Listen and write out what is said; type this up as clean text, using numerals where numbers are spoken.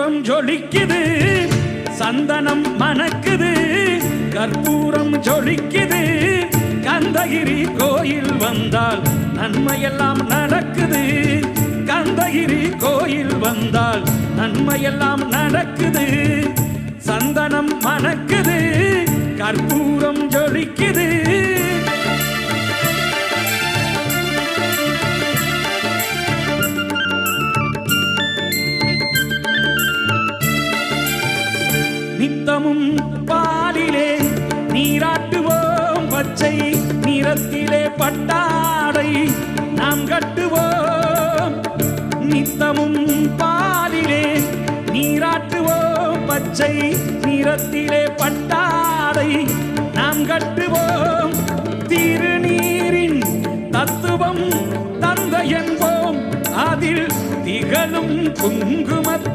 கற்பூரம் ஜொலிக்குது, சந்தனம் மணக்குது, கற்பூரம் ஜொலிக்குது. கந்தகிரி கோயில் வந்தால் நன்மையெல்லாம் நடக்குது. கந்தகிரி கோயில் வந்தால் நன்மையெல்லாம் நடக்குது. சந்தனம் மணக்குது, கற்பூரம் ஜொலிக்குது. நித்தமும் பாலிலே நீராட்டுவோம், பச்சை நிறத்திலே பட்டாடை நாம் கட்டுவோம். நித்தமும் பாலிலே நீராட்டுவோம், பச்சை நிறத்திலே பட்டாடை நாம் கட்டுவோம். திருநீரின் தத்துவம் தந்தை என்போம், அதில் திகழும் குங்குமத்தை